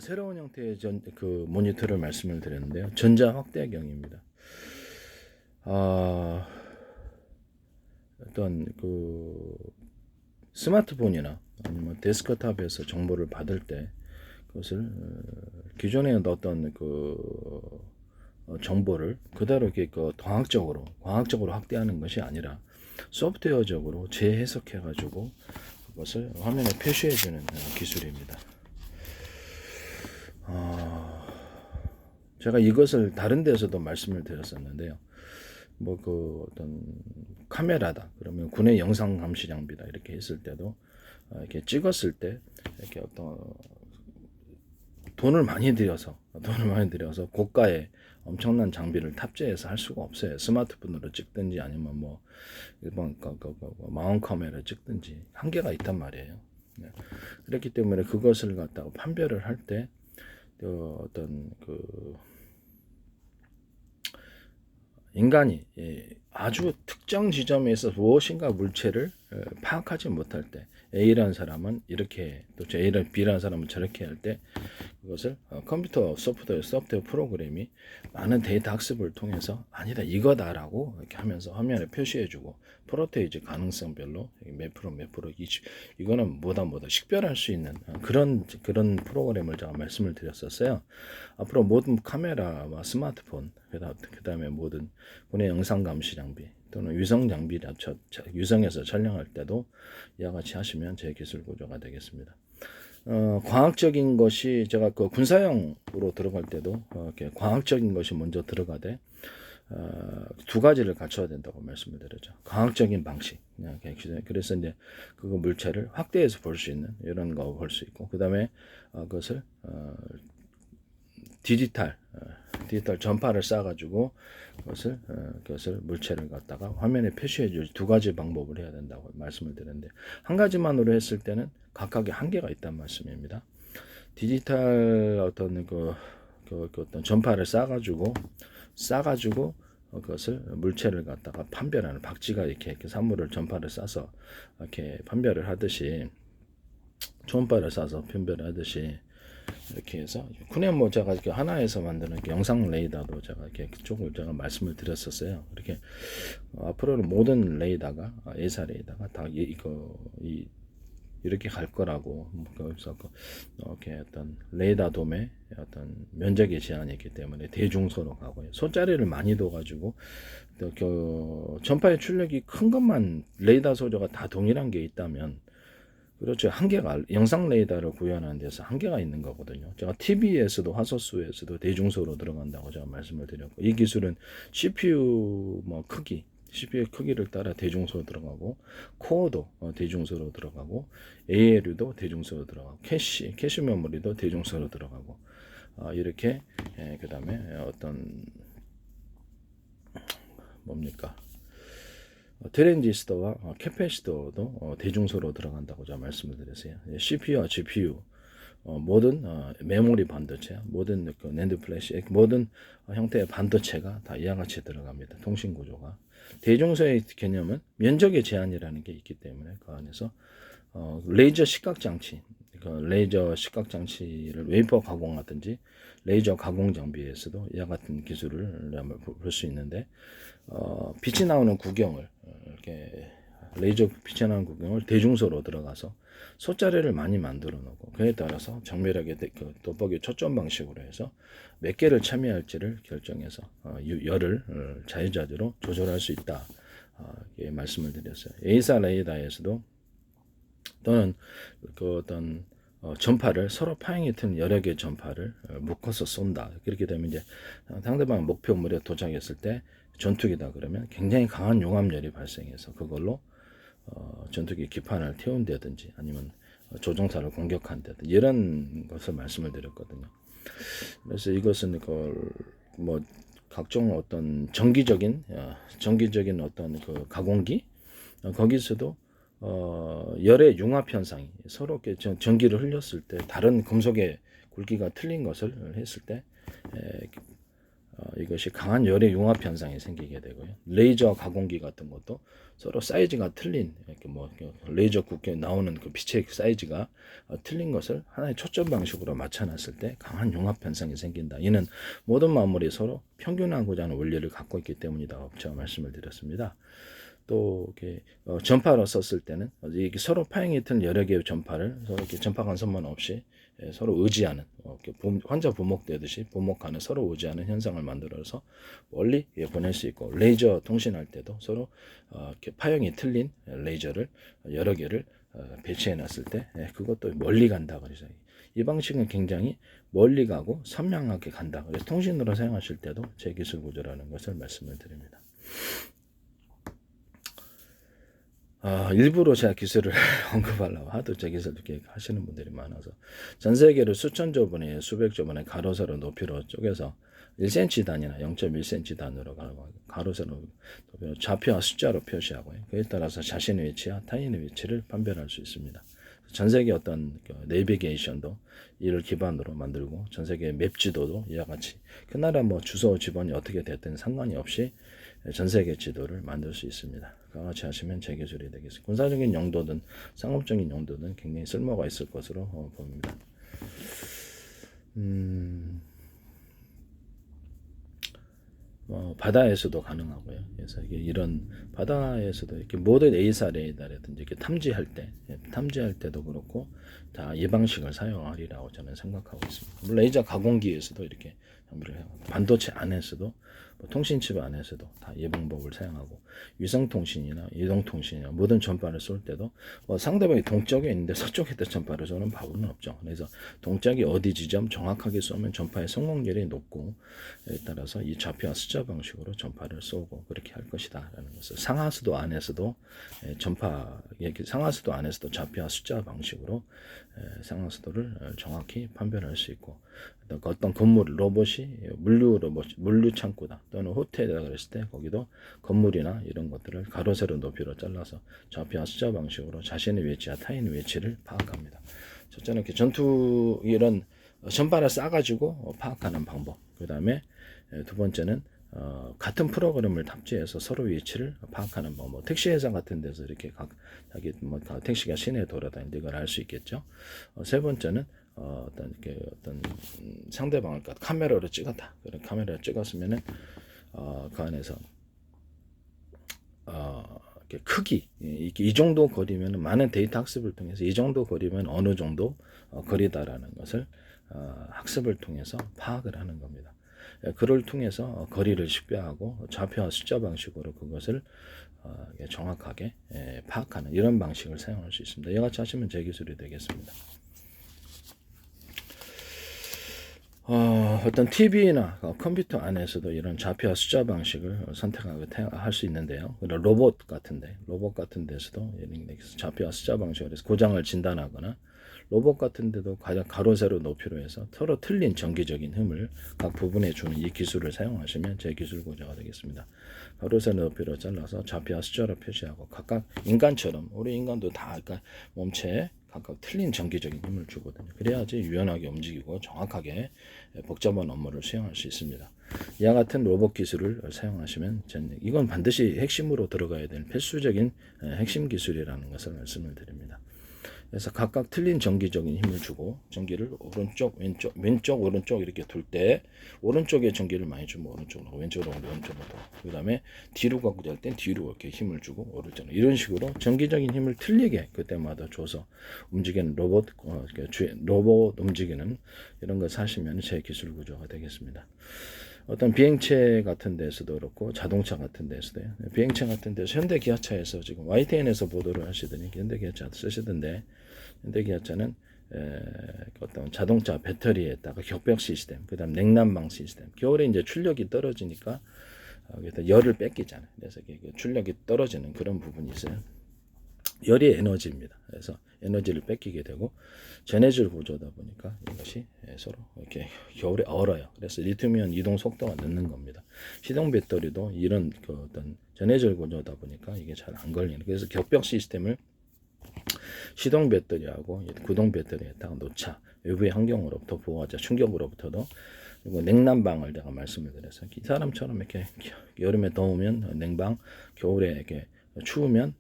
새로운 형태의 모니터를 말씀을 드렸는데요. 전자 확대경입니다. 어떤 스마트폰이나 아니면 데스크탑에서 정보를 받을 때 그것을 기존에 어떤 정보를 그대로 이렇게 광학적으로 확대하는 것이 아니라 소프트웨어적으로 재해석해 가지고 그것을 화면에 표시해 주는 기술입니다. 제가 이것을 다른 데서도 말씀을 드렸었는데요. 어떤 카메라다 그러면 군의 영상 감시 장비다 이렇게 했을 때도 이렇게 찍었을 때 이렇게 어떤 돈을 많이 들여서 고가의 엄청난 장비를 탑재해서 할 수가 없어요. 스마트폰으로 찍든지 아니면 일반 마운 카메라 찍든지 한계가 있단 말이에요. 그렇기 때문에 그것을 갖다가 판별을 할 때 어떤 인간이 아주 특정 지점에서 무엇인가 물체를 파악하지 못할 때 A라는 사람은 이렇게 또 B라는 사람은 저렇게 할 때 그것을 컴퓨터 소프트웨어 프로그램이 많은 데이터 학습을 통해서 아니다 이거다라고 이렇게 하면서 화면에 표시해주고 프로테이즈 가능성별로 몇 프로 이거는 뭐다 식별할 수 있는 그런 프로그램을 제가 말씀을 드렸었어요. 앞으로 모든 카메라와 스마트폰 그다음에 모든 군의 영상 감시 장비 또는 위성 장비라 위성에서 촬영할 때도 이와 같이 하시면 제 기술 구조가 되겠습니다. 과학적인 것이 제가 군사용으로 들어갈 때도 이렇게 과학적인 것이 먼저 들어가되 두 가지를 갖춰야 된다고 말씀을 드렸죠. 과학적인 방식. 그래서 이제 그거 물체를 확대해서 볼 수 있는 이런 거 볼 수 있고, 그 다음에 그것을 디지털 전파를 쏴가지고 그것을 물체를 갖다가 화면에 표시해 줄 두 가지 방법을 해야 된다고 말씀을 드렸는데, 한 가지만으로 했을 때는 각각의 한계가 있다는 말씀입니다. 디지털 어떤 어떤 전파를 쏴가지고 그것을 물체를 갖다가 판별하는 박쥐가 이렇게 산물을 전파를 쏴서 이렇게 판별을 하듯이 초음파를 쏴서 판별하듯이 이렇게 해서 군의 제가 이렇게 하나에서 만드는 영상 레이더도 제가 이렇게 그쪽을 제가 말씀을 드렸었어요. 이렇게 앞으로는 모든 레이더가 A사 레이더가 다 이렇게 갈 거라고. 그래서 이렇게 어떤 레이더 돔에 어떤 면적의 제한이 있기 때문에 대중소로 가고요. 소자리를 많이 둬가지고 전파의 출력이 큰 것만 레이더 소조가 다 동일한 게 있다면, 그렇죠. 한계가 영상 레이더를 구현하는 데서 한계가 있는 거거든요. 제가 TV에서도 화소수에서도 대중소로 들어간다고 제가 말씀을 드렸고, 이 기술은 CPU CPU 크기를 따라 대중소로 들어가고, 코어도 대중소로 들어가고, ALU도 대중소로 들어가고, 캐시 메모리도 대중소로 들어가고, 이렇게 그 다음에 어떤 트랜지스터와 캐패시터도 대중소로 들어간다고 제가 말씀을 드렸어요. CPU와 GPU, 모든 메모리 반도체, 모든 낸드 플래시, 모든 형태의 반도체가 다 이와 같이 들어갑니다. 통신 구조가. 대중소의 개념은 면적의 제한이라는 게 있기 때문에 그 안에서 레이저 시각 장치, 레이저 시각 장치를 웨이퍼 가공하든지 레이저 가공 장비에서도 이와 같은 기술을 볼 수 있는데, 빛이 나오는 구경을 이렇게 레이저 빛이 나는 구경을 대중소로 들어가서 소자리를 많이 만들어 놓고, 그에 따라서 정밀하게 돋보기 초점 방식으로 해서 몇 개를 참여할지를 결정해서 열을 자유자재로 조절할 수 있다. 예, 말씀을 드렸어요. A사 레이더에서도 또는 어떤 전파를 서로 파행이 트는 여러 개의 전파를 묶어서 쏜다. 그렇게 되면 이제 상대방 목표물에 도착했을 때 전투기다 그러면 굉장히 강한 용암열이 발생해서 그걸로 전투기 기판을 태운다든지 아니면 조종사를 공격한다든지 이런 것을 말씀을 드렸거든요. 그래서 이것은 각종 어떤 정기적인 어떤 가공기 거기서도 열의 융합 현상이 서로 전기를 흘렸을 때 다른 금속의 굵기가 틀린 것을 했을 때 이것이 강한 열의 융합 현상이 생기게 되고요. 레이저 가공기 같은 것도 서로 사이즈가 틀린 이렇게 뭐 레이저 굵게 나오는 그 빛의 사이즈가 틀린 것을 하나의 초점 방식으로 맞춰놨을 때 강한 융합 현상이 생긴다. 이는 모든 만물이 서로 평균하고자 하는 원리를 갖고 있기 때문이다. 제가 말씀을 드렸습니다. 또 이렇게 전파로 썼을 때는 이게 서로 파형이 튼 여러 개의 전파를 서로 이렇게 전파 간섭만 없이 서로 의지하는 이렇게 환자 부목되듯이 부목하는 서로 의지하는 현상을 만들어서 멀리 보낼 수 있고, 레이저 통신할 때도 서로 이렇게 파형이 틀린 레이저를 여러 개를 배치해 놨을 때 그것도 멀리 간다. 그래서 이 방식은 굉장히 멀리 가고 선명하게 간다. 그래서 통신으로 사용하실 때도 제 기술 구조라는 것을 말씀을 드립니다. 일부러 제가 기술을 언급하려고 하도 제 기술 이렇게 하시는 분들이 많아서 전 세계를 수천 조 번에 수백 조 번의 가로 세로 높이로 쪼개서 1cm 단위나 0.1cm 단위로 가로 세로 높이로 좌표와 숫자로 표시하고요. 그에 따라서 자신의 위치와 타인의 위치를 판별할 수 있습니다. 전 세계 어떤 내비게이션도 이를 기반으로 만들고, 전 세계 맵 지도도 이와 같이 그 나라 뭐 주소 지번이 어떻게 됐든 상관이 없이 전 세계 지도를 만들 수 있습니다. 그와 같이 하시면 제 기술이 되겠습니다. 군사적인 용도든 상업적인 용도든 굉장히 쓸모가 있을 것으로 봅니다. 바다에서도 가능하고요. 그래서 이게 이런 바다에서도 이렇게 모든 A사 레이더라든지 이렇게 탐지할 때도 그렇고 다 이 방식을 사용하리라고 저는 생각하고 있습니다. 레이저 가공기에서도 이렇게 장비를 해요. 반도체 안에서도 통신칩 안에서도 다 이 방법을 사용하고, 위성통신이나 이동통신이나 모든 전파를 쏠 때도 상대방이 동쪽에 있는데 서쪽에 전파를 쏘는 방법은 없죠. 그래서 동쪽이 어디 지점 정확하게 쏘면 전파의 성공률이 높고, 에 따라서 이 좌표와 숫자 방식으로 전파를 쏘고 그렇게 할 것이다 라는 것을 상하수도 안에서도 상하수도 안에서도 좌표와 숫자 방식으로 상하수도를 정확히 판별할 수 있고, 어떤 건물 로봇이 물류 창고다 또는 호텔이다 그랬을 때 거기도 건물이나 이런 것들을 가로 세로 높이로 잘라서 좌표와 숫자 방식으로 자신의 위치와 타인의 위치를 파악합니다. 첫째는 이렇게 전투 이런 전파를 싸가지고 파악하는 방법. 그 다음에 두 번째는 같은 프로그램을 탑재해서 서로 위치를 파악하는 방법. 택시 회사 같은 데서 이렇게 자기 택시가 시내에 돌아다니는데 이걸 알 수 있겠죠. 세 번째는 어떤 상대방을 카메라로 찍었다. 그런 카메라를 찍었으면은 그 안에서 이렇게 크기 이 정도 거리면 많은 데이터 학습을 통해서 이 정도 거리면 어느 정도 거리다라는 것을 학습을 통해서 파악을 하는 겁니다. 그를 통해서 거리를 식별하고 좌표와 숫자 방식으로 그것을 정확하게 파악하는 이런 방식을 사용할 수 있습니다. 이와 같이 하시면 제 기술이 되겠습니다. 어떤 TV나 컴퓨터 안에서도 이런 좌표와 숫자 방식을 선택하고 할 수 있는데요. 로봇 같은 데서도 좌표와 숫자 방식으로 해서 고장을 진단하거나, 로봇 같은 데도 가로 세로 높이로 해서 서로 틀린 전기적인 힘을 각 부분에 주는 이 기술을 사용하시면 제 기술 구조가 되겠습니다. 가로 세로 높이로 잘라서 좌표와 숫자로 표시하고, 각각 인간처럼 우리 인간도 다 몸체에 각각 틀린 전기적인 힘을 주거든요. 그래야지 유연하게 움직이고 정확하게 복잡한 업무를 수행할 수 있습니다. 이와 같은 로봇 기술을 사용하시면 이건 반드시 핵심으로 들어가야 될 필수적인 핵심 기술이라는 것을 말씀을 드립니다. 그래서 각각 틀린 전기적인 힘을 주고, 전기를 오른쪽 왼쪽 오른쪽 이렇게 둘 때 오른쪽에 전기를 많이 주면 오른쪽으로, 왼쪽으로 그 다음에 뒤로 갖고 될 땐 뒤로 이렇게 힘을 주고 오른쪽으로, 이런 식으로 전기적인 힘을 틀리게 그때마다 줘서 움직이는 로봇 움직이는 이런 것을 하시면 제 기술 구조가 되겠습니다. 어떤 비행체 같은 데서도 그렇고 자동차 같은 데서도요. 비행체 같은 데서 현대기아차에서 지금 YTN에서 보도를 하시더니 현대기아차 쓰시던데, 현대기아차는 어떤 자동차 배터리에다가 격벽 시스템, 그다음 냉난방 시스템. 겨울에 이제 출력이 떨어지니까 열을 뺏기잖아요. 그래서 출력이 떨어지는 그런 부분이 있어요. 열이 에너지입니다. 그래서 에너지를 뺏기게 되고 전해질 구조다 보니까 이것이 서로 이렇게 겨울에 얼어요. 그래서 리튬이온 이동 속도가 늦는 겁니다. 시동 배터리도 이런 어떤 전해질 구조다 보니까 이게 잘 안 걸리는. 그래서 격벽 시스템을 시동 배터리하고 구동 배터리에다가 놓자. 외부의 환경으로부터 보호하자. 충격으로부터도. 그리고 냉난방을 제가 말씀을 드렸어요. 이 사람처럼 이렇게 여름에 더우면 냉방, 겨울에 이렇게 추우면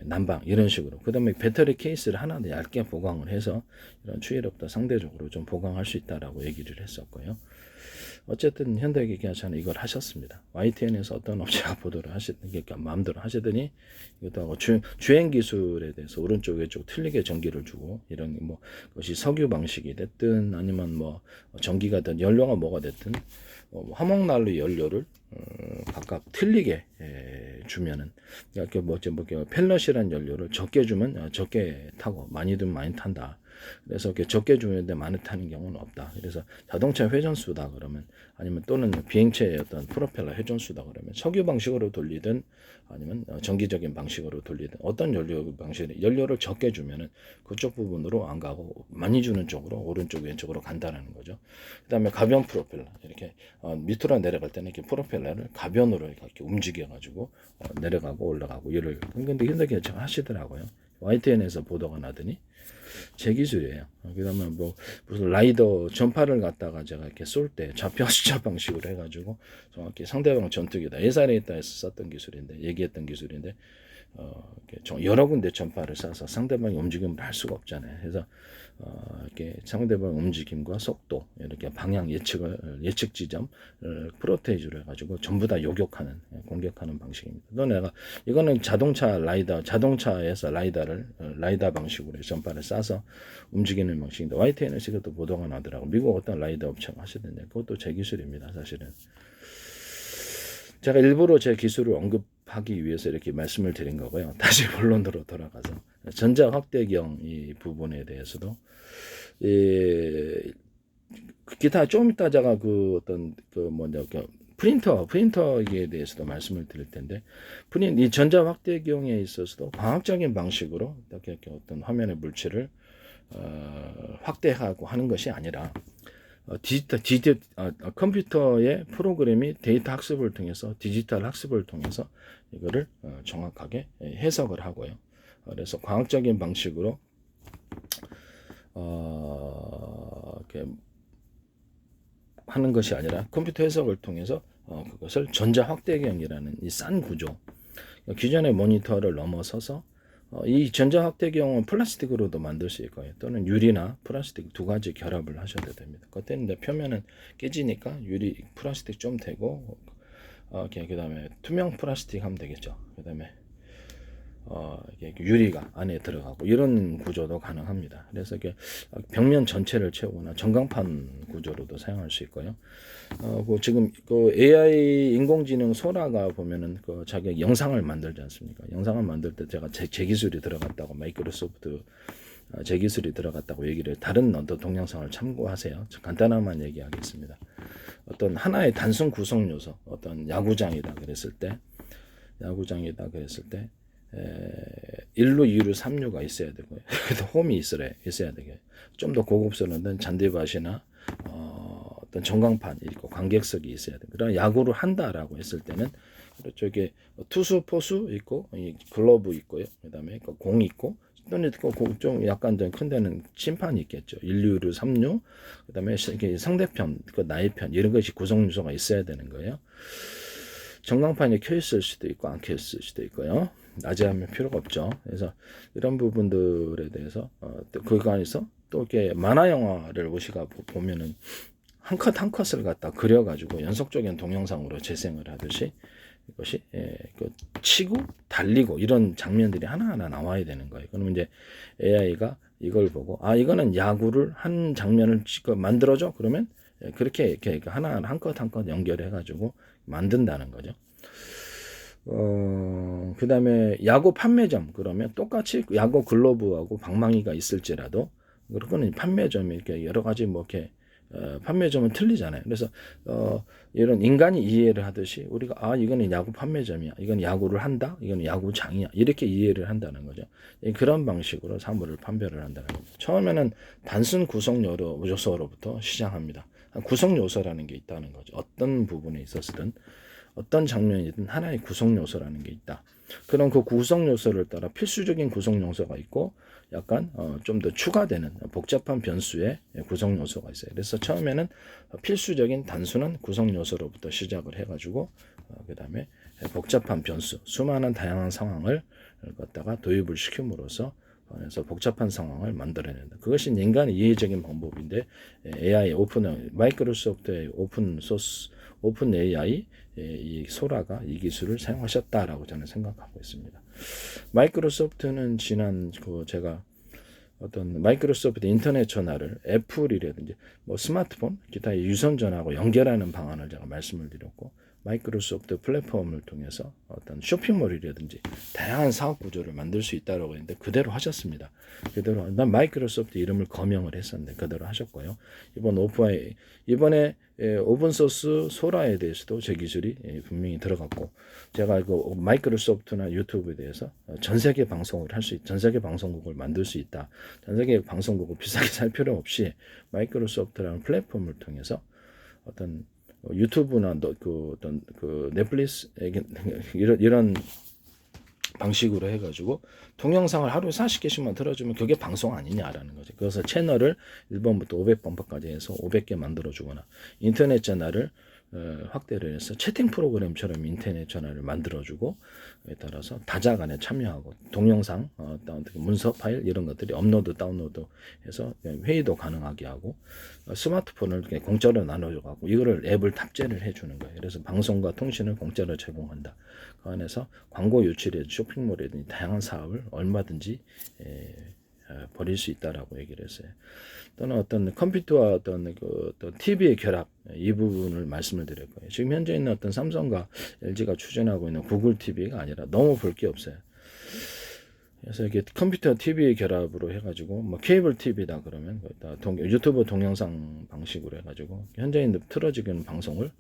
난방 이런 식으로. 그다음에 배터리 케이스를 하나 더 얇게 보강을 해서 이런 추위로부터 상대적으로 좀 보강할 수 있다라고 얘기를 했었고요. 어쨌든 현대기아차는 이걸 하셨습니다. YTN에서 어떤 업체가 보도를 그러니까 마음대로 하시더니 이것도 하고 주행 기술에 대해서 오른쪽 왼쪽 틀리게 전기를 주고 이런 뭐 그것이 석유 방식이 됐든 아니면 뭐 전기가 됐든 연료가 뭐가 됐든 화목난로 연료를 각각 틀리게 주면은 이렇게 뭐 펠럿이란 연료를 적게 주면 적게 타고 많이 두면 많이 탄다. 그래서 이렇게 적게 주는데 많이 타는 경우는 없다. 그래서 자동차 회전수다 그러면 아니면 또는 비행체의 어떤 프로펠러 회전수다 그러면 석유 방식으로 돌리든 아니면 전기적인 방식으로 돌리든 어떤 연료를 적게 주면은 그쪽 부분으로 안 가고 많이 주는 쪽으로 오른쪽 왼쪽으로 간다라는 거죠. 그다음에 가변 프로펠러 이렇게 밑으로 내려갈 때는 이렇게 프로펠러를 가변으로 이렇게 움직여 가지고 내려가고 올라가고 이를 근데 현대기아차가 하시더라고요. YTN에서 보도가 나더니 제 기술이에요. 그다음에 뭐 무슨 라이더 전파를 갖다가 제가 이렇게 쏠 때 좌표 숫자 방식으로 해가지고 정확히 상대방 전투기다 예산에다에서 썼던 기술인데 얘기했던 기술인데 여러 군데 전파를 쏴서 상대방이 움직임을 할 수가 없잖아요. 그래서 이렇게 상대방 움직임과 속도 이렇게 방향 예측 지점 프로테이즈로 해가지고 전부 다 요격하는 공격하는 방식입니다. 또 내가 이거는 자동차에서 라이다 방식으로 전파를 쏴서 움직이는 방식인데 YTN에서 이것도 보도가 나더라고. 미국 어떤 라이다 업체가 하시던데 그것도 제 기술입니다. 사실은 제가 일부러 제 기술을 언급하기 위해서 이렇게 말씀을 드린 거고요. 다시 본론으로 돌아가서 전자 확대경 이 부분에 대해서도 기타 좀 이따 제가 프린터에 대해서도 말씀을 드릴 텐데 이 전자 확대경에 있어서도 과학적인 방식으로 이렇게 어떤 화면의 물질을 확대하고 하는 것이 아니라 컴퓨터의 프로그램이 데이터 학습을 통해서 디지털 학습을 통해서 이거를 정확하게 해석을 하고요. 그래서 과학적인 방식으로 이렇게 하는 것이 아니라 컴퓨터 해석을 통해서 그것을 전자 확대경이라는 이 싼 구조, 기존의 모니터를 넘어서서 이 전자 확대경은 플라스틱으로도 만들 수 있고요. 또는 유리나 플라스틱 두 가지 결합을 하셔도 됩니다. 그때는 표면은 깨지니까 플라스틱 좀 되고 그다음에 투명 플라스틱 하면 되겠죠. 그다음에 유리가 안에 들어가고 이런 구조도 가능합니다. 그래서 이렇게 벽면 전체를 채우거나 전광판 구조로도 사용할 수 있고요. 지금 AI 인공지능 소라가 보면은 자기 영상을 만들지 않습니까? 영상을 만들 때 제가 제 기술이 들어갔다고 마이크로소프트 제 기술이 들어갔다고 얘기를 다른 어떤 동영상을 참고하세요. 간단한만 얘기하겠습니다. 어떤 하나의 단순 구성 요소, 어떤 야구장이다 그랬을 때 1루, 2루, 3루가 있어야 되고요. 홈이 있어야 되고요. 좀 더 고급스러운 잔디밭이나 어떤 전광판이 있고 관객석이 있어야 돼요. 그러나 야구를 한다라고 했을 때는 저기 투수, 포수 있고 글러브 있고요. 그다음에 공 있고 또는 좀 약간 큰 데는 심판이 있겠죠. 1, 2루, 3루. 그다음에 상대편, 나의 편 이런 것이 구성 요소가 있어야 되는 거예요. 전광판이 켜 있을 수도 있고 안 켜 있을 수도 있고요. 낮에 하면 필요가 없죠. 그래서 이런 부분들에 대해서 또 그 안에서 또 이렇게 만화 영화를 우리가 보면은 한 컷 한 컷을 갖다 그려가지고 연속적인 동영상으로 재생을 하듯이 이것이 치고 달리고 이런 장면들이 하나하나 나와야 되는 거예요. 그러면 이제 AI가 이걸 보고 이거는 야구를 한 장면을 만들어줘 그러면 그렇게 이렇게 하나 한 컷 한 컷 연결해 가지고 만든다는 거죠. 그 다음에 야구 판매점 그러면 똑같이 야구 글러브하고 방망이가 있을지라도 그거는 판매점이 이렇게 여러 가지 이렇게 판매점은 틀리잖아요. 그래서 이런 인간이 이해를 하듯이 우리가 이거는 야구 판매점이야, 이건 야구를 한다, 이건 야구장이야 이렇게 이해를 한다는 거죠. 그런 방식으로 사물을 판별을 한다는 거죠. 처음에는 단순 구성 요소로부터 시작합니다. 구성 요소라는 게 있다는 거죠. 어떤 부분에 있었든 어떤 장면이든 하나의 구성 요소라는 게 있다. 그럼 그 구성 요소를 따라 필수적인 구성 요소가 있고 약간 좀 더 추가되는 복잡한 변수의 구성 요소가 있어요. 그래서 처음에는 필수적인 단순한 구성 요소로부터 시작을 해가지고 그 다음에 복잡한 변수, 수많은 다양한 상황을 갖다가 도입을 시킴으로써 그래서 복잡한 상황을 만들어낸다. 그것이 인간의 이해적인 방법인데 AI 마이크로소프트의 오픈 소스 오픈 AI 이 소라가 이 기술을 사용하셨다라고 저는 생각하고 있습니다. 마이크로소프트는 지난 제가 어떤 마이크로소프트 인터넷 전화를 애플이라든지 뭐 스마트폰 기타의 유선 전화하고 연결하는 방안을 제가 말씀을 드렸고 마이크로소프트 플랫폼을 통해서 어떤 쇼핑몰이라든지 다양한 사업 구조를 만들 수 있다고 했는데 그대로 하셨습니다. 그대로 난 마이크로소프트 이름을 거명을 했었는데 그대로 하셨고요. 이번에 오픈소스 소라에 대해서도 제 기술이 분명히 들어갔고 제가 그 마이크로소프트나 유튜브에 대해서 전 세계 방송을 전 세계 방송국을 만들 수 있다. 전 세계 방송국을 비싸게 살 필요 없이 마이크로소프트라는 플랫폼을 통해서 어떤 유튜브나 어떤 넷플릭스 이런 방식으로 해가지고 동영상을 하루에 40개씩만 틀어주면 그게 방송 아니냐라는 거죠. 그래서 채널을 1번부터 500번까지 해서 500개 만들어주거나 인터넷 전화를 확대를 해서 채팅 프로그램처럼 인터넷 전화를 만들어주고 에 따라서 다자 간에 참여하고 동영상, 문서 파일 이런 것들이 업로드 다운로드 해서 회의도 가능하게 하고 스마트폰을 공짜로 나눠줘가고 이거를 앱을 탑재를 해주는 거예요. 그래서 방송과 통신을 공짜로 제공한다. 그 안에서 광고 유치라든지 쇼핑몰이라든지 다양한 사업을 얼마든지 벌일 수 있다라고 얘기를 했어요. 또는 어떤 컴퓨터와 어떤 TV의 결합 이 부분을 말씀을 드릴 거예요. 지금 현재 있는 어떤 삼성과 LG가 추진하고 있는 구글 TV가 아니라 너무 볼 게 없어요. 그래서 이게 컴퓨터 TV 결합으로 해가지고 뭐 케이블 TV다 그러면 유튜브 동영상 방식으로 해가지고 현재 있는 틀어지는 방송을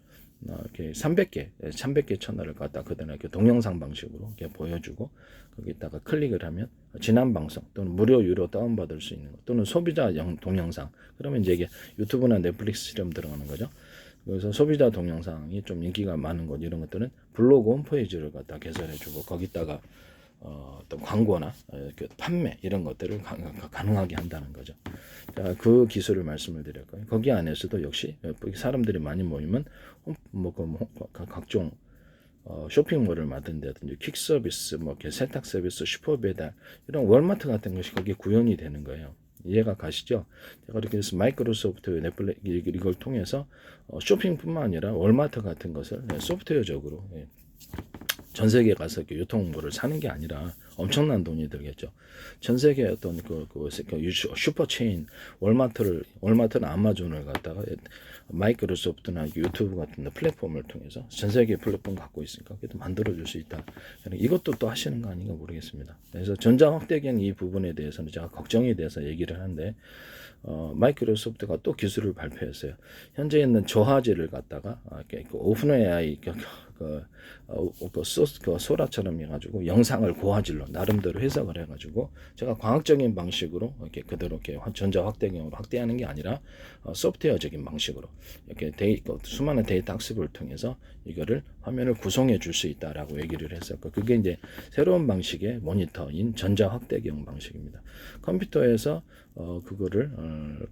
이렇게 300개 채널을 갖다 그대로 이렇게 동영상 방식으로 이렇게 보여주고 거기다가 클릭을 하면 지난 방송 또는 무료 유료 다운받을 수 있는 것 또는 소비자 동영상 그러면 이제 이게 유튜브나 넷플릭스처럼 들어가는 거죠. 그래서 소비자 동영상이 좀 인기가 많은 것 이런 것들은 블로그 홈페이지를 갖다 개설해주고 거기다가 어떤 광고나 판매 이런 것들을 가능하게 한다는 거죠. 자, 그 기술을 말씀을 드릴 거예요. 거기 안에서도 역시 사람들이 많이 모이면 각종 쇼핑몰을 만든다든지 퀵 서비스, 뭐 세탁 서비스, 슈퍼 배달 이런 월마트 같은 것이 거기에 구현이 되는 거예요. 이해가 가시죠? 제가 이렇게 해서 마이크로소프트 넷플릭스 이걸 통해서 쇼핑뿐만 아니라 월마트 같은 것을 소프트웨어적으로 전 세계에 가서 유통물을 사는 게 아니라 엄청난 돈이 들겠죠. 전 세계 어떤 슈퍼체인 월마트나 아마존을 갖다가 마이크로소프트나 유튜브 같은 플랫폼을 통해서 전 세계 플랫폼 갖고 있으니까 그래도 만들어줄 수 있다. 이것도 또 하시는 거 아닌가 모르겠습니다. 그래서 전자 확대경 이 부분에 대해서는 제가 걱정에 대해서 얘기를 하는데 마이크로소프트가 또 기술을 발표했어요. 현재 있는 저화질을 갖다가 오픈 AI 소라처럼 해가지고 영상을 고화질로 나름대로 해석을 해가지고 제가 과학적인 방식으로 이렇게 그대로 이렇게 전자 확대경으로 확대하는 게 아니라 소프트웨어적인 방식으로 이렇게 수많은 데이터 학습을 통해서 이거를 화면을 구성해 줄 수 있다라고 얘기를 했었고 그게 이제 새로운 방식의 모니터인 전자 확대경 방식입니다. 컴퓨터에서 그거를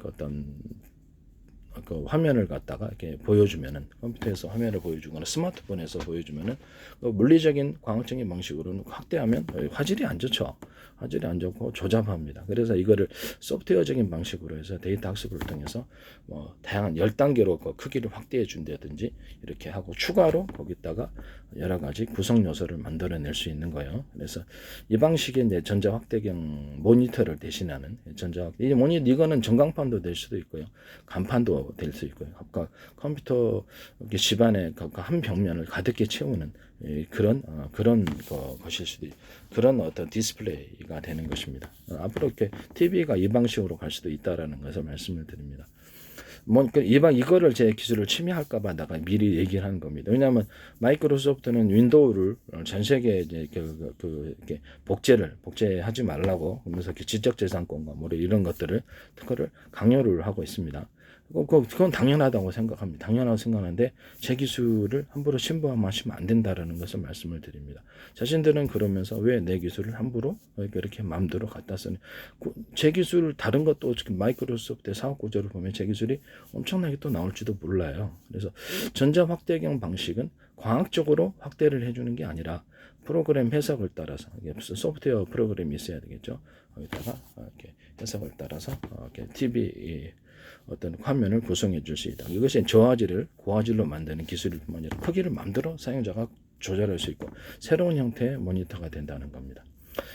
어떤 그 화면을 갖다가 이렇게 보여주면은 컴퓨터에서 화면을 보여주거나 스마트폰에서 보여주면은 물리적인 광학적인 방식으로는 확대하면 화질이 안 좋죠. 화질이 안 좋고 조잡합니다. 그래서 이거를 소프트웨어적인 방식으로 해서 데이터 학습을 통해서 뭐 다양한 10단계로 그 크기를 확대해 준다든지 이렇게 하고 추가로 거기다가 여러 가지 구성 요소를 만들어낼 수 있는 거예요. 그래서 이 방식의 이제 전자 확대경 모니터를 대신하는 이거는 전광판도 될 수도 있고요. 간판도 될 수 있고요. 아까 컴퓨터 집안에 한 벽면을 가득히 채우는 그런 것일 수도 있고 그런 어떤 디스플레이가 되는 것입니다. 앞으로 이렇게 TV가 이 방식으로 갈 수도 있다라는 것을 말씀을 드립니다. 이거를 제 기술을 침해할까봐 내가 미리 얘기를 하는 겁니다. 왜냐하면 마이크로소프트는 윈도우를 전 세계에 이제 이렇게 복제하지 말라고 그러면서 지적재산권과 뭐 이런 것들을 특허를 강요를 하고 있습니다. 그건 당연하다고 생각합니다. 당연하다고 생각하는데 제 기술을 함부로 신봉하시면 안 된다라는 것을 말씀을 드립니다. 자신들은 그러면서 왜 내 기술을 함부로 이렇게 마음대로 갖다 쓰는, 제 기술 다른 것도 지금 마이크로소프트의 사업 구조를 보면 제 기술이 엄청나게 또 나올지도 몰라요. 그래서 전자 확대경 방식은 과학적으로 확대를 해주는 게 아니라 프로그램 해석을 따라서, 이게 무슨 소프트웨어 프로그램이 있어야 되겠죠. 거기다가 이렇게 해석을 따라서 이렇게 TV 어떤 화면을 구성해 줄 수 있다. 이것이 저화질을 고화질로 만드는 기술일 뿐만 아니라 크기를 마음대로 사용자가 조절할 수 있고 새로운 형태의 모니터가 된다는 겁니다.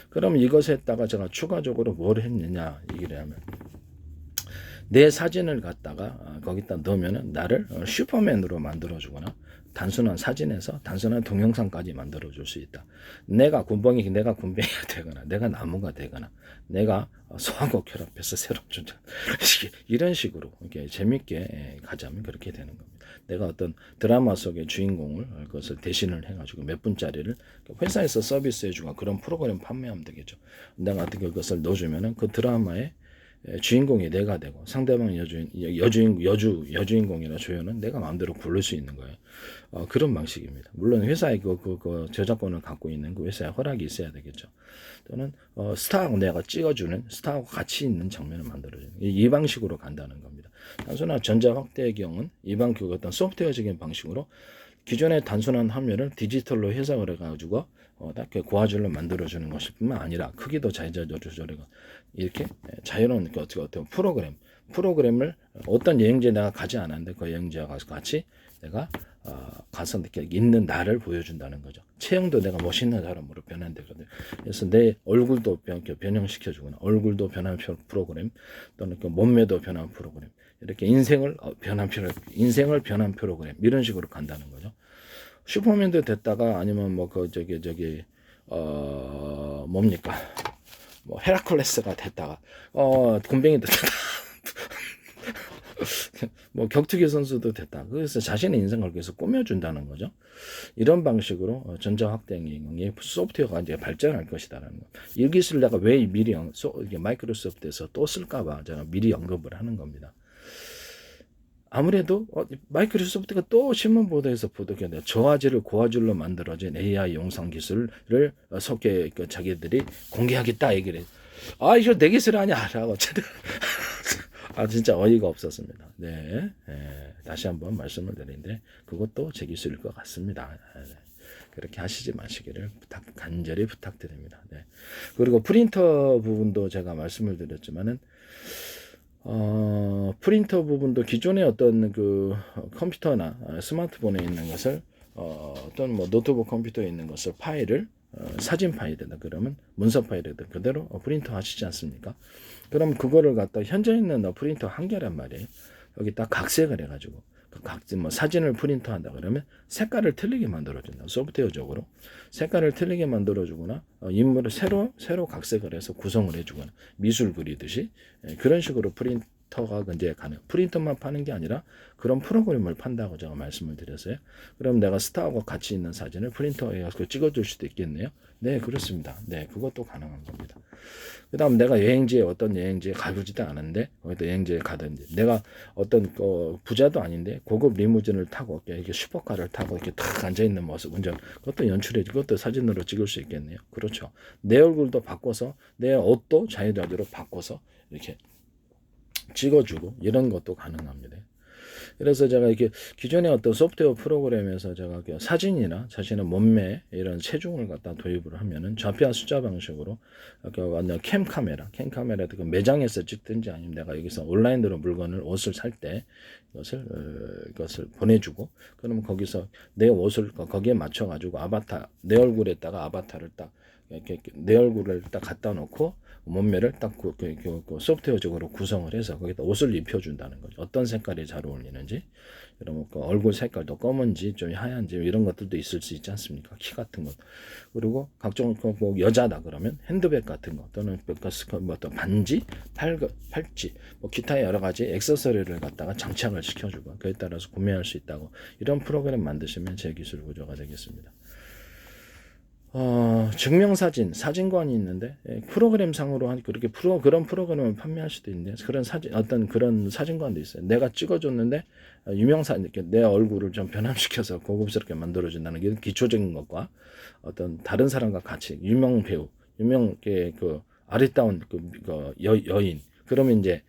그럼 이것에다가 제가 추가적으로 뭘 했느냐 얘기를 하면, 내 사진을 갖다가 거기다 넣으면 나를 슈퍼맨으로 만들어주거나 단순한 사진에서 단순한 동영상까지 만들어줄 수 있다. 내가 군뱅이가 되거나 내가 나무가 되거나 내가 소하고 결합해서 새로운 존재, 이런 식으로 이렇게 재밌게 가자면 그렇게 되는 겁니다. 내가 어떤 드라마 속의 주인공을 그것을 대신을 해가지고 몇 분짜리를 회사에서 서비스해주고 그런 프로그램 판매하면 되겠죠. 내가 어떻게 그것을 넣어주면은 그 드라마에 주인공이 내가 되고 상대방 여주인공이나 조연은 내가 마음대로 고를 수 있는 거예요. 그런 방식입니다. 물론 회사에 그 저작권을 갖고 있는 그 회사의 허락이 있어야 되겠죠. 또는 스타하고 내가 찍어주는, 스타하고 같이 있는 장면을 만들어주는, 이 방식으로 간다는 겁니다. 단순한 전자 확대의 경우는 그 어떤 소프트웨어적인 방식으로 기존의 단순한 화면을 디지털로 해석을 해가지고 딱 고화질로 만들어주는 것일 뿐만 아니라 크기도 자유자재로 조절해가 이렇게 자유로운 어떤 프로그램을 어떤 여행지에 내가 가지 않았는데 그 여행지에 가서 같이 내가 가서 이렇게 있는 나를 보여준다는 거죠. 체형도 내가 멋있는 사람으로 변환되거든요. 그래서 내 얼굴도 변형시켜주거나 얼굴도 변한 프로그램, 또는 그 몸매도 변한 프로그램, 이렇게 인생을 변한 프로그램, 이런 식으로 간다는 거죠. 슈퍼맨도 됐다가 아니면 뭐 뭡니까, 뭐 헤라클레스가 됐다가 곰뱅이도 됐다. 뭐 격투기 선수도 됐다. 그래서 자신의 인생을 계속 꾸며준다는 거죠. 이런 방식으로 전자 확대경의 소프트웨어가 이제 발전할 것이다라는 거. 이 기술을 내가 왜 미리 마이크로소프트에서 또 쓸까봐 제가 미리 언급을 하는 겁니다. 아무래도 마이크로소프트가 또 신문 보도에서 보도했는데 저화질을 고화질로 만들어진 AI 영상 기술을 자기들이 공개하겠다 얘기를 해요. 이거 내 기술 아니야 라고. 진짜 어이가 없었습니다. 네, 다시 한번 말씀을 드리는데 그것도 제 기술일 것 같습니다. 그렇게 하시지 마시기를 간절히 부탁드립니다. 네. 그리고 프린터 부분도 제가 말씀을 드렸지만은 프린터 부분도 기존의 어떤 그 컴퓨터나 스마트폰에 있는 것을 어떤 뭐 노트북 컴퓨터에 있는 것을 파일을 사진 파일이다 그러면 문서 파일이다 그대로 프린터 하시지 않습니까? 그럼 그거를 갖다 현재 있는 프린터 한 개란 말이에요. 여기 딱 각색을 해가지고 뭐 사진을 프린터한다 그러면 색깔을 틀리게 만들어준다. 소프트웨어적으로 색깔을 틀리게 만들어주거나 인물을 새로 각색을 해서 구성을 해주거나 미술 그리듯이 그런 식으로 프린터가 이제 가능. 프린터만 파는 게 아니라 그런 프로그램을 판다고 제가 말씀을 드렸어요. 그럼 내가 스타하고 같이 있는 사진을 프린터에 찍어줄 수도 있겠네요. 네, 그렇습니다. 네, 그것도 가능한 겁니다. 그 다음 내가 어떤 여행지에 가보지도 않은데 거기다 여행지에 가든지, 내가 어떤 부자도 아닌데 고급 리무진을 타고 이렇게 슈퍼카를 타고 이렇게 탁 앉아있는 모습 운전, 그것도 그것도 사진으로 찍을 수 있겠네요. 그렇죠. 내 얼굴도 바꿔서 내 옷도 자유자재로 바꿔서 이렇게 찍어주고 이런 것도 가능합니다. 그래서 제가 이렇게 기존의 어떤 소프트웨어 프로그램에서 제가 사진이나 자신의 몸매 이런 체중을 갖다 도입을 하면은 좌표와 숫자 방식으로 캠 카메라도 그 매장에서 찍든지 아니면 내가 여기서 온라인으로 옷을 살 때 이것을 보내주고, 그러면 거기서 내 옷을 거기에 맞춰 가지고 내 얼굴에다가 아바타를 딱 이렇게 내 얼굴을 딱 갖다 놓고 몸매를 딱 소프트웨어적으로 구성을 해서 거기다 옷을 입혀준다는 거죠. 어떤 색깔이 잘 어울리는지, 그럼 얼굴 색깔도 검은지 좀 하얀지 이런 것들도 있을 수 있지 않습니까? 키 같은 것. 그리고 각종 여자다 그러면 핸드백 같은 거, 또는 어떤 반지, 팔찌, 기타 여러 가지 액세서리를 갖다가 장착을 시켜주고 그에 따라서 구매할 수 있다고, 이런 프로그램 만드시면 제 기술 구조가 되겠습니다. 증명사진, 사진관이 있는데, 프로그램상으로 그렇게 그런 프로그램을 판매할 수도 있는데, 그런 어떤 그런 사진관도 있어요. 내가 찍어줬는데, 이렇게 내 얼굴을 좀 변함시켜서 고급스럽게 만들어준다는 게 기초적인 것과, 어떤 다른 사람과 같이, 유명 배우, 아리따운 여인, 그러면 이제,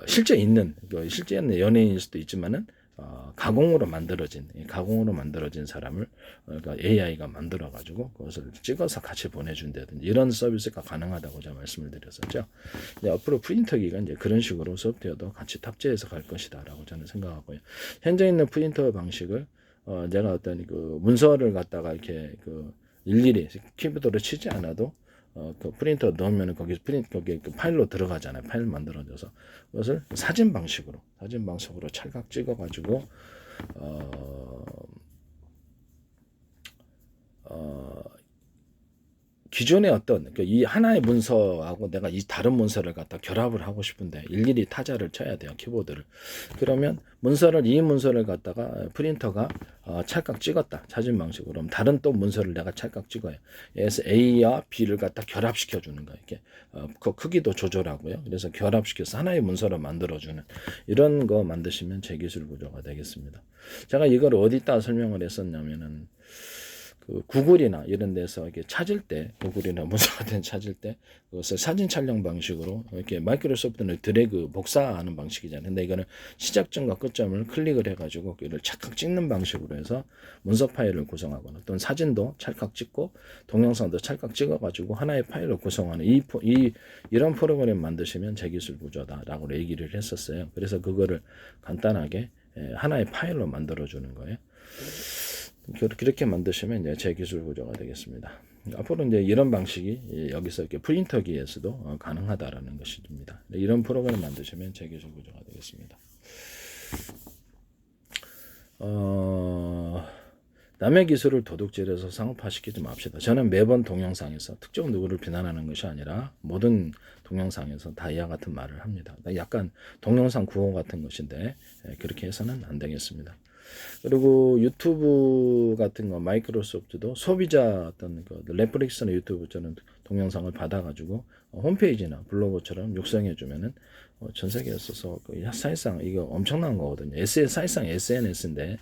실제 있는 연예인일 수도 있지만은, 가공으로 만들어진 사람을 그러니까 AI가 만들어 가지고 그것을 찍어서 같이 보내준다든지 이런 서비스가 가능하다고 제가 말씀을 드렸었죠. 이제 앞으로 프린터기가 이제 그런 식으로 소프트웨어도 같이 탑재해서 갈 것이다라고 저는 생각하고요. 현재 있는 프린터 방식을 내가 어떤 그 문서를 갖다가 이렇게 일일이 키보드로 치지 않아도 그 프린터 넣으면 거기 그 파일로 들어가잖아요. 파일 만들어져서 그것을 사진 방식으로 찰칵 찍어가지고 어, 어, 기존의 어떤 이 하나의 문서하고 내가 이 다른 문서를 갖다 결합을 하고 싶은데 일일이 타자를 쳐야 돼요, 키보드를. 그러면 이 문서를 갖다가 프린터가 찰칵 찍었다, 사진 방식으로. 그럼 다른 또 문서를 내가 찰칵 찍어요. 그래서 A와 B를 갖다 결합시켜 주는 거예요. 이렇게 그 크기도 조절하고요. 그래서 결합시켜서 하나의 문서를 만들어주는 이런 거 만드시면 제 기술 구조가 되겠습니다. 제가 이걸 어디다 설명을 했었냐면은 구글이나 이런 데서 이렇게 찾을 때, 구글이나 문서 같은 찾을 때, 그것을 사진 촬영 방식으로, 이렇게 마이크로소프트는 드래그, 복사하는 방식이잖아요. 근데 이거는 시작점과 끝점을 클릭을 해가지고, 이를 찰칵 찍는 방식으로 해서 문서 파일을 구성하거나, 또는 사진도 찰칵 찍고, 동영상도 찰칵 찍어가지고 하나의 파일을 구성하는 이런 프로그램 만드시면 제 기술 구조다라고 얘기를 했었어요. 그래서 그거를 간단하게 하나의 파일로 만들어주는 거예요. 그렇게 만드시면 이제 제 기술 구조가 되겠습니다. 앞으로 이제 이런 방식이 여기서 이렇게 프린터기에서도 가능하다라는 것입니다. 이런 프로그램을 만드시면 제 기술 구조가 되겠습니다. 남의 기술을 도둑질해서 상업화시키지 맙시다. 저는 매번 동영상에서 특정 누구를 비난하는 것이 아니라 모든 동영상에서 다 이와 같은 말을 합니다. 약간 동영상 구호 같은 것인데 그렇게 해서는 안 되겠습니다. 그리고 유튜브 같은 거 마이크로소프트도 소비자 어떤 넷플릭스나 유튜브처럼 동영상을 받아가지고 홈페이지나 블로그처럼 육성해주면은 전 세계에 있어서 사실상 이거 엄청난 거거든요. 사실상 SNS인데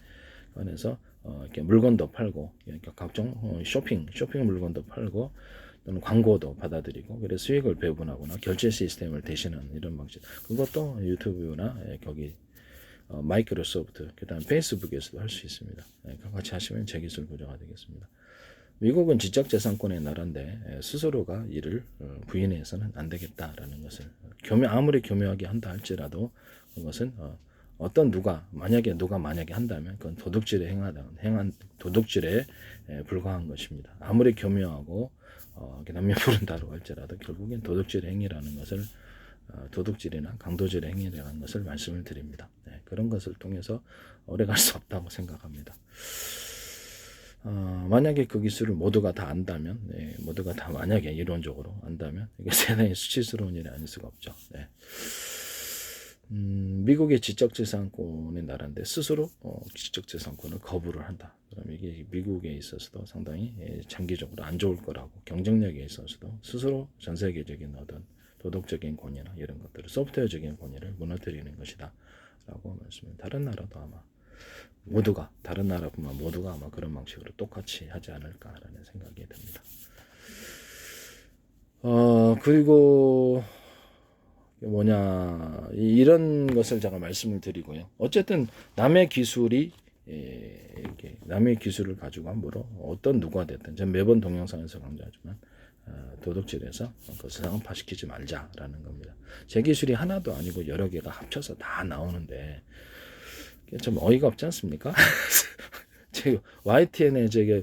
그래서 이렇게 물건도 팔고 이렇게 각종 쇼핑 물건도 팔고 또는 광고도 받아들이고 그래서 수익을 배분하거나 결제 시스템을 대신하는 이런 방식. 그것도 유튜브나 거기 마이크로소프트, 그 다음 페이스북에서도 할 수 있습니다. 같이 하시면 제 기술 구조가 되겠습니다. 미국은 지적재산권의 나라인데 스스로가 이를 부인해서는 안 되겠다라는 것을 아무리 교묘하게 한다 할지라도 그것은 만약에 한다면 그건 도둑질에 도둑질에 불과한 것입니다. 아무리 교묘하고 남녀부른다고 할지라도 결국엔 도둑질 행위라는 것을 도둑질이나 강도질의 행위라는 것을 말씀을 드립니다. 그런 것을 통해서 오래 갈 수 없다고 생각합니다. 만약에 그 기술을 모두가 다 안다면, 모두가 다 만약에 이론적으로 안다면 이게 대단히 수치스러운 일이 아닐 수가 없죠. 미국의 지적재산권의 나라인데 스스로 지적재산권을 거부를 한다. 그럼 이게 미국에 있어서도 상당히 장기적으로 안 좋을 거라고 경쟁력에 있어서도 스스로 전 세계적인 어떤 도덕적인 권위나 이런 것들을 소프트웨어적인 권위를 무너뜨리는 것이다 라고 말씀을 다른 나라도 아마 다른 나라뿐만 모두가 아마 그런 방식으로 똑같이 하지 않을까라는 생각이 듭니다. 그리고 이런 것을 제가 말씀을 드리고요. 어쨌든 남의 기술을 가지고 함부로 누가 됐든 전 매번 동영상에서 강조하지만 도둑질해서 그것을 상업화시키지 말자라는 겁니다. 제 기술이 하나도 아니고 여러 개가 합쳐서 다 나오는데 좀 어이가 없지 않습니까? 제가 YTN에 저기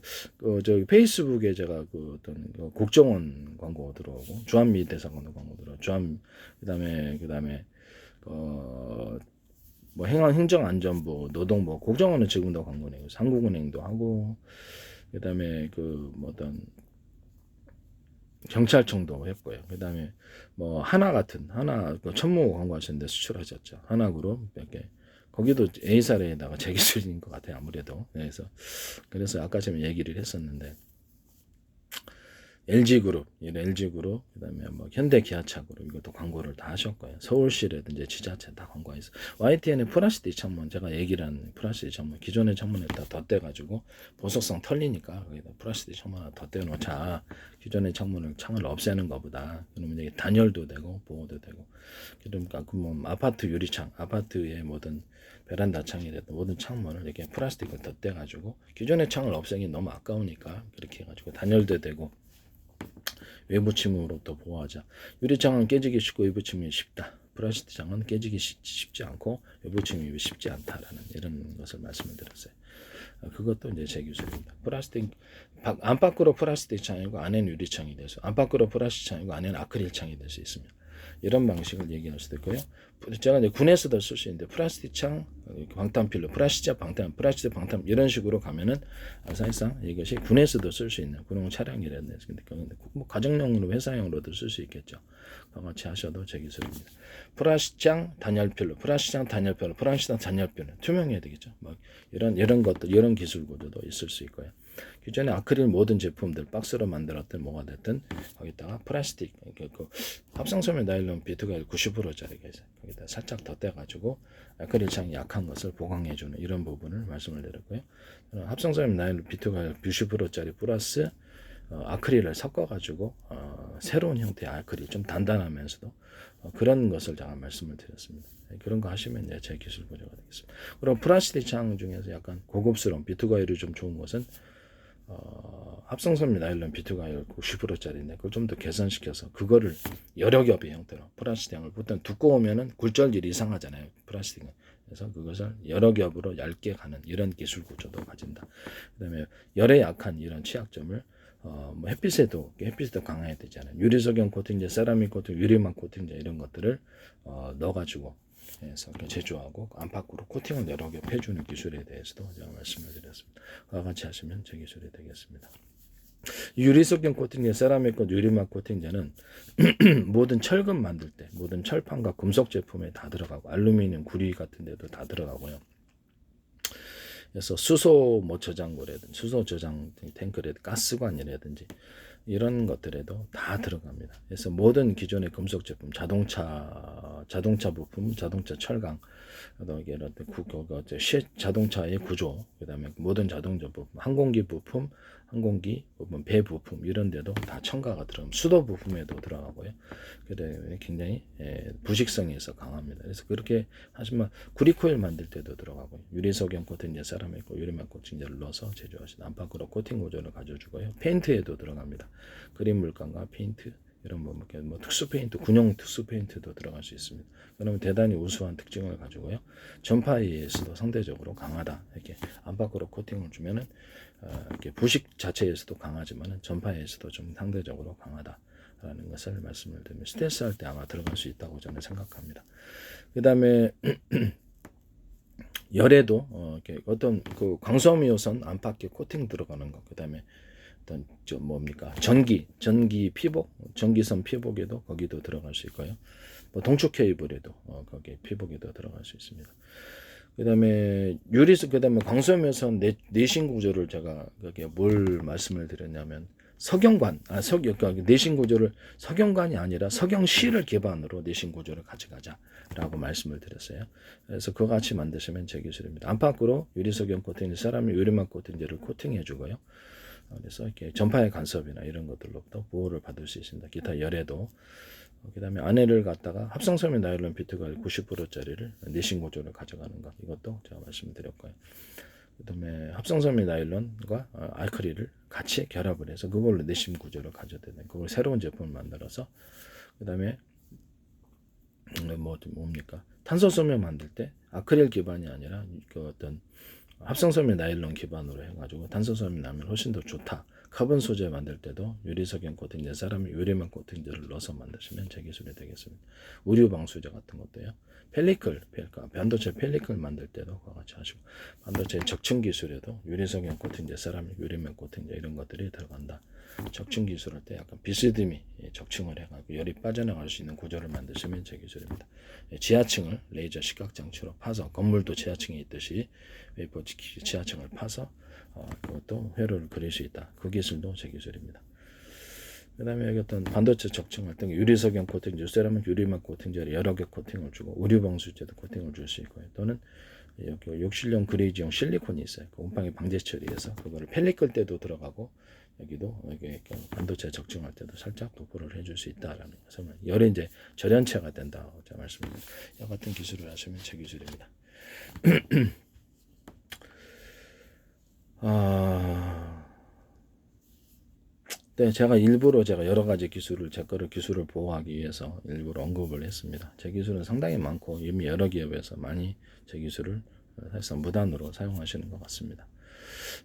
페이스북에 제가 어떤 국정원 광고 들어오고 주한미 대사관 광고 들어오고 그다음에 뭐 행정안전부, 노동부, 국정원은 지금도 광고 내고 한국은행도 하고 그다음에 어떤 경찰청도 했고요. 그다음에 하나 천무 광고하셨는데 수출하셨죠. 하나그룹 이렇게 거기도 A사례에다가 제 기술인 것 같아요. 아무래도 그래서 아까 전에 얘기를 했었는데 LG그룹, LG그룹, 그다음에 뭐 현대기아차그룹 이것도 광고를 다 하셨고요. 서울시라든지 지자체 다 광고해서 YTN의 플라스틱 창문 제가 얘기를 한 플라스틱 창문 기존의 창문에다 덧대가지고 보석성 털리니까 거기다 플라스틱 창문 하나 덧대놓자. 기존의 창을 없애는 것보다 그러면 이게 단열도 되고 보호도 되고 그러니까 그 뭐 아파트 유리창, 아파트의 모든 베란다 창이라든 모든 창문을 이렇게 플라스틱을 덧대가지고 기존의 창을 없애기 너무 아까우니까 그렇게 해가지고 단열도 되고. 외부 침으로부터 보호하자. 유리창은 깨지기 쉽고 외부 침입이 쉽다. 플라스틱 창은 깨지기 쉽지 않고 외부 침입이 쉽지 않다라는 이런 것을 말씀을 드렸어요. 그것도 이제 제 기술입니다. 플라스틱 안팎으로 플라스틱 창이고 안에는 유리창이 돼서 안팎으로 플라스틱 창이고 안에는 아크릴 창이 될 수 있습니다. 이런 방식을 얘기할 수도 있고요. 제가 이제 군에서도 쓸 수 있는데 플라스틱 창, 방탄필러, 플라스틱 방탄 이런 식으로 가면은 사실상 이것이 군에서도 쓸 수 있는 군용 차량이라든지 뭐 가정용으로 회사용으로도 쓸 수 있겠죠. 같이 하셔도 제 기술입니다. 플라스틱 창 단열필러, 플라스틱 창 단열필러, 플라스틱 창 단열필러 투명해야 되겠죠. 막 이런 것들 이런 기술 구조도 있을 수 있고요. 기존에 아크릴 모든 제품들 박스로 만들었든 뭐가 됐든 거기다가 플라스틱 그 합성섬유 나일론 비트가일 90%짜리가 있어요. 거기다 살짝 덧대가지고 아크릴 창이 약한 것을 보강해주는 이런 부분을 말씀을 드렸고요. 합성섬유 나일론 비트가일 90%짜리 플러스 아크릴을 섞어가지고 새로운 형태의 아크릴 좀 단단하면서도 그런 것을 제가 말씀을 드렸습니다. 그런 거 하시면 이제 제 기술 구조가 되겠습니다. 그럼 플라스틱 창 중에서 약간 고급스러운 비트가일이 좀 좋은 것은 합성섬유 나일론 비트가일 90%짜리인데 그걸 좀 더 개선시켜서 그거를 여러 겹의 형태로 플라스틱을 보통 두꺼우면은 굴절질이 이상하잖아요. 플라스틱은. 그래서 그것을 여러 겹으로 얇게 가는 이런 기술 구조도 가진다. 그다음에 열에 약한 이런 취약점을 뭐 햇빛에도 강해야 되잖아요. 유리석영 코팅제, 세라믹 코팅, 유리막 코팅제 이런 것들을 넣어가지고 해서 제조하고 안팎으로 코팅을 여러 개 해주는 기술에 대해서도 제가 말씀을 드렸습니다. 그와 같이 하시면 제 기술이 되겠습니다. 유리석영 코팅제, 세라믹 코팅, 유리막 코팅제는 모든 철근 만들 때 모든 철판과 금속 제품에 다 들어가고 알루미늄 구리 같은 데도 다 들어가고요. 그래서 수소 뭐 저장고라든지 수소 저장 탱크라든지 가스관이라든지 이런 것들에도 다 들어갑니다. 그래서 모든 기존의 금속 제품, 자동차 부품, 자동차 철강, 자동차의 구조, 그다음에 모든 자동차 부품, 항공기 부품, 배 부품 이런 데도 다 첨가가 들어갑니다. 수도 부품에도 들어가고요. 그래 굉장히 부식성이 있어 강합니다. 그래서 그렇게 하시면 구리코일 만들 때도 들어가고요. 유리석영 코팅제, 세라믹 유리막 코팅제를 넣어서 제조하시는 안팎으로 코팅 구조를 가져주고요. 페인트에도 들어갑니다. 그린 물감과 페인트 이런 뭐 특수 페인트, 군용 특수 페인트도 들어갈 수 있습니다. 그러면 대단히 우수한 특징을 가지고요. 전파에서도 상대적으로 강하다. 이렇게 안팎으로 코팅을 주면은 이렇게 부식 자체에서도 강하지만은 전파에서도 좀 상대적으로 강하다라는 것을 말씀을 드리면 스텔스 할 때 아마 들어갈 수 있다고 저는 생각합니다. 그다음에 열에도 이렇게 어떤 그 광섬유선 안팎에 코팅 들어가는 것, 그다음에 어떤 전기 피복, 전기선 피복에도 거기도 들어갈 수 있고요. 뭐 동축 케이블에도 거기 피복에도 들어갈 수 있습니다. 그다음에 그다음에 광섬유선 내신 구조를 제가 거기에 뭘 말씀을 드렸냐면 그러니까 내신 구조를 석영관이 아니라 석영실을 기반으로 내신 구조를 가져가자라고 말씀을 드렸어요. 그래서 그거 같이 만드시면 제 기술입니다. 안팎으로 유리석영 코팅, 세라믹 유리막 코팅제를 코팅해주고요. 그래서 이렇게 전파의 간섭이나 이런 것들로부터 보호를 받을 수 있습니다. 기타 열에도. 그다음에 안에를 갖다가 합성섬유 나일론 비트가일 90%짜리를 내신 구조를 가져가는 것, 이것도 제가 말씀드렸고요. 그다음에 합성섬유 나일론과 아크릴을 같이 결합을 해서 그걸로 내심 구조를 가져야 되는, 그걸 새로운 제품을 만들어서 그다음에 탄소섬유 만들 때 아크릴 기반이 아니라 그 어떤 합성섬유 나일론 기반으로 해가지고 탄소섬유 나면 훨씬 더 좋다. 카본 소재 만들 때도 유리석영 코팅제, 세라믹 유리막 코팅제를 넣어서 만드시면 제 기술이 되겠습니다. 우류 방수제 같은 것도요. 반도체 펠리클 만들 때도 그와 같이 하시고, 반도체 적층 기술에도 유리석영 코팅제, 세라믹 유리막 코팅제 이런 것들이 들어간다. 적층 기술할 때 약간 비스듬히 적층을 해가지고 열이 빠져나갈 수 있는 구조를 만드시면 제 기술입니다. 지하층을 레이저 시각 장치로 파서, 건물도 지하층이 있듯이 웨이퍼 지하층을 파서 그것도 회로를 그릴 수 있다. 그 기술도 제 기술입니다. 그다음에 여기 어떤 반도체 적층할 때 유리석영 코팅, 세라믹 유리막 코팅제를 여러 개 코팅을 주고 의류방수제도 코팅을 줄 수 있고요. 또는 여기 욕실용 그레이지용 실리콘이 있어요. 그 온방에 방제 처리해서 그거를 펠리끌 때도 들어가고 여기도 이게 반도체 적층할 때도 살짝 도포를 해줄 수 있다라는 것을 열에 이제 절연체가 된다고 제가 말씀드립니다. 이 같은 기술을 하시면 제 기술입니다. 네, 제가 일부러 여러 가지 기술을 제 거를 기술을 보호하기 위해서 일부러 언급을 했습니다. 제 기술은 상당히 많고 이미 여러 기업에서 많이 제 기술을 사실상 무단으로 사용하시는 것 같습니다.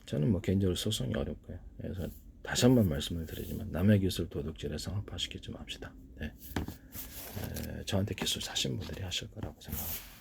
저는 뭐 개인적으로 소송이 어렵고요. 그래서 다시 한번 말씀을 드리지만 남의 기술 도둑질에 상업화시키지 맙시다. 네. 저한테 기술 사신 분들이 하실 거라고 생각합니다.